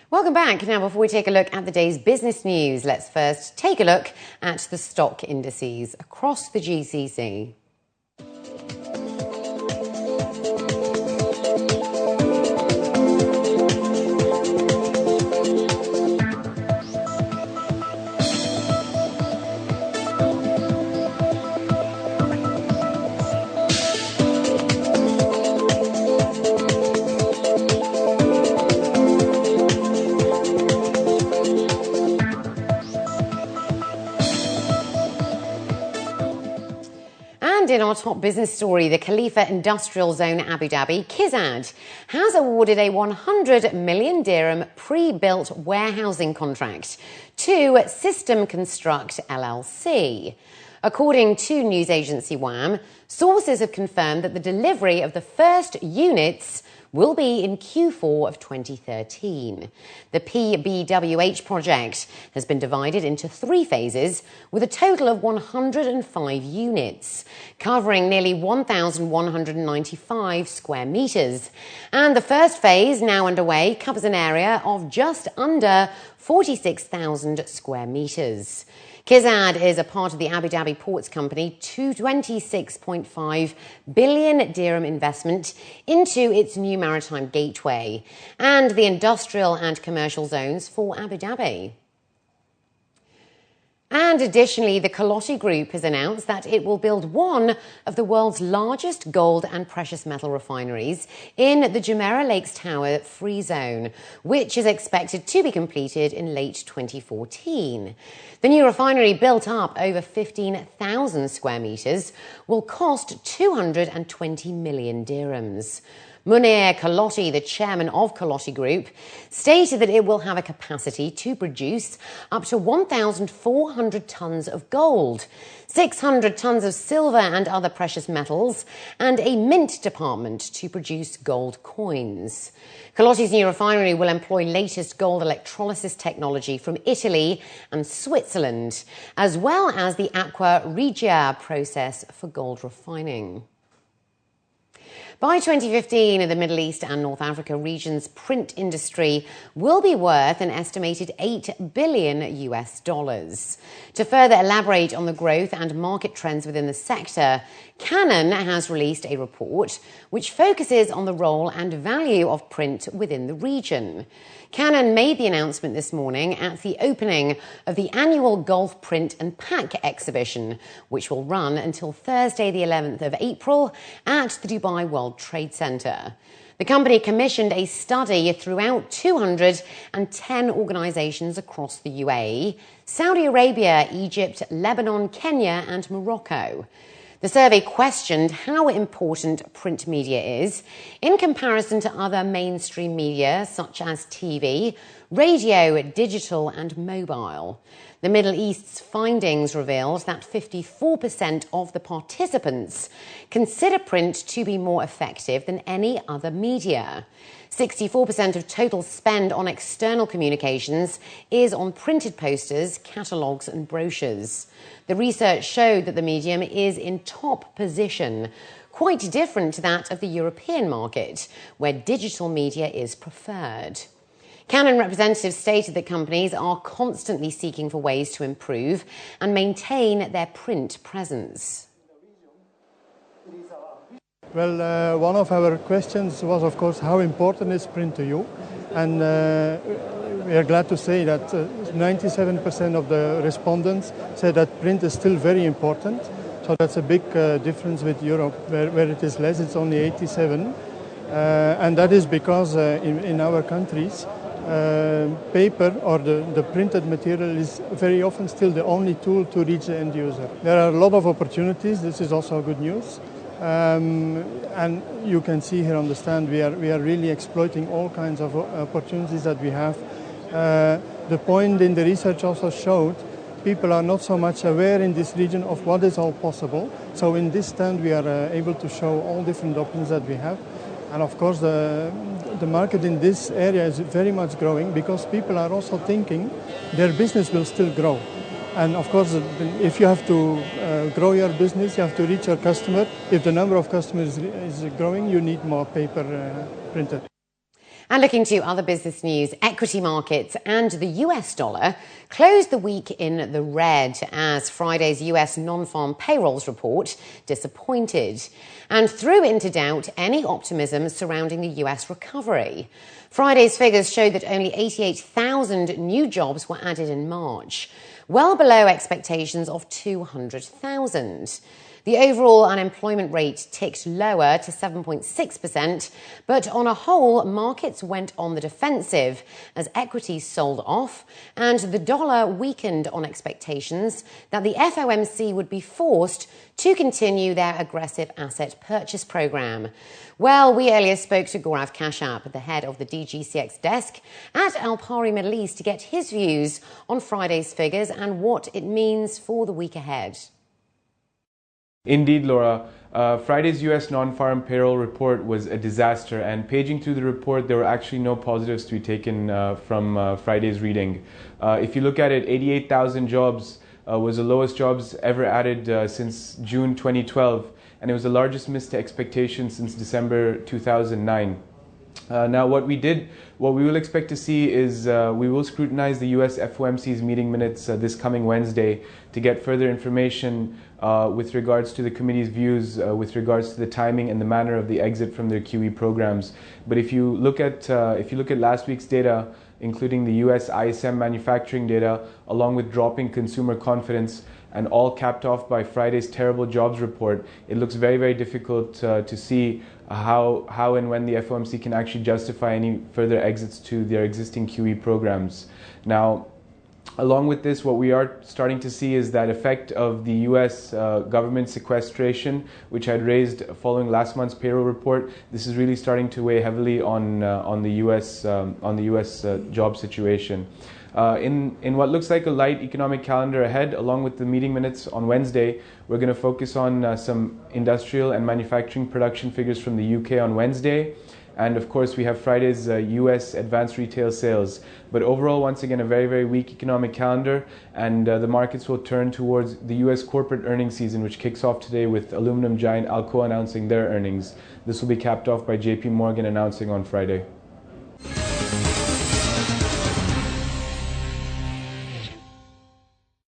Welcome back. Now, before we take a look at the day's business news, let's first take a look at the stock indices across the GCC. And in our top business story, the Khalifa Industrial Zone Abu Dhabi, KIZAD, has awarded a 100 million dirham pre-built warehousing contract to System Construct LLC. According to news agency WAM, sources have confirmed that the delivery of the first units will be in Q4 of 2013. The PBWH project has been divided into 3 phases with a total of 105 units, covering nearly 1,195 square metres. And the first phase, now underway, covers an area of just under 46,000 square metres. KIZAD is a part of the Abu Dhabi Ports Company 26.5 billion dirham investment into its new maritime gateway and the industrial and commercial zones for Abu Dhabi. And additionally, the Kalotti Group has announced that it will build one of the world's largest gold and precious metal refineries in the Jumeirah Lakes Tower Free Zone, which is expected to be completed in late 2014. The new refinery, built up over 15,000 square metres, will cost 220 million dirhams. Munir Kalotti, the chairman of Kalotti Group, stated that it will have a capacity to produce up to 1,400 tonnes of gold, 600 tonnes of silver and other precious metals, and a mint department to produce gold coins. Kalotti's new refinery will employ latest gold electrolysis technology from Italy and Switzerland, as well as the Aqua Regia process for gold refining. By 2015, the Middle East and North Africa region's print industry will be worth an estimated $8 billion. To further elaborate on the growth and market trends within the sector, Canon has released a report which focuses on the role and value of print within the region. Canon made the announcement this morning at the opening of the annual Golf Print and Pack exhibition, which will run until Thursday, the 11th of April at the Dubai World Trade Center. The company commissioned a study throughout 210 organisations across the UAE, Saudi Arabia, Egypt, Lebanon, Kenya and Morocco. The survey questioned how important print media is in comparison to other mainstream media such as TV, radio, digital and mobile. The Middle East's findings revealed that 54% of the participants consider print to be more effective than any other media. 64% of total spend on external communications is on printed posters, catalogues and brochures. The research showed that the medium is in top position, quite different to that of the European market, where digital media is preferred. Canon representatives stated that companies are constantly seeking for ways to improve and maintain their print presence. Well, one of our questions was, of course, how important is print to you? And we are glad to say that 97% of the respondents said that print is still very important. So that's a big difference with Europe, where it is less, it's only 87. And that is because in our countries, paper or the printed material is very often still the only tool to reach the end user. There are a lot of opportunities. This is also good news. And you can see here on the stand, we are really exploiting all kinds of opportunities that we have. The point in the research also showed people are not so much aware in this region of what is all possible. So in this stand, we are able to show all different options that we have. And of course, the market in this area is very much growing because people are also thinking their business will still grow. And of course, if you have to grow your business, you have to reach your customer. If the number of customers is growing, you need more paper printed. And looking to other business news, equity markets and the US dollar closed the week in the red as Friday's US non-farm payrolls report disappointed and threw into doubt any optimism surrounding the US recovery. Friday's figures showed that only 88,000 new jobs were added in March, well below expectations of 200,000. The overall unemployment rate ticked lower to 7.6%, but on a whole, markets went on the defensive as equities sold off and the dollar weakened on expectations that the FOMC would be forced to continue their aggressive asset purchase program. Well, we earlier spoke to Gaurav Kashyap, the head of the DGCX desk at Al Pari Middle East, to get his views on Friday's figures and what it means for the week ahead. Indeed, Laura. Friday's U.S. non-farm payroll report was a disaster, and paging through the report, there were actually no positives to be taken from Friday's reading. If you look at it, 88,000 jobs was the lowest jobs ever added since June 2012, and it was the largest miss to expectations since December 2009. Now, what we will expect to see is we will scrutinize the US FOMC's meeting minutes this coming Wednesday to get further information with regards to the committee's views with regards to the timing and the manner of the exit from their QE programs. But if you look at last week's data, including the US ISM manufacturing data, along with dropping consumer confidence, and all capped off by Friday's terrible jobs report, it looks very, very difficult to see how and when the FOMC can actually justify any further exits to their existing QE programs. Now, along with this, what we are starting to see is that effect of the US government sequestration, which had raised following last month's payroll report. This is really starting to weigh heavily on the US job situation. In what looks like a light economic calendar ahead, along with the meeting minutes on Wednesday, we're going to focus on some industrial and manufacturing production figures from the UK on Wednesday. And of course, we have Friday's US advanced retail sales. But overall, once again, a very, very weak economic calendar, and the markets will turn towards the US corporate earnings season, which kicks off today with aluminum giant Alcoa announcing their earnings. This will be capped off by JP Morgan announcing on Friday.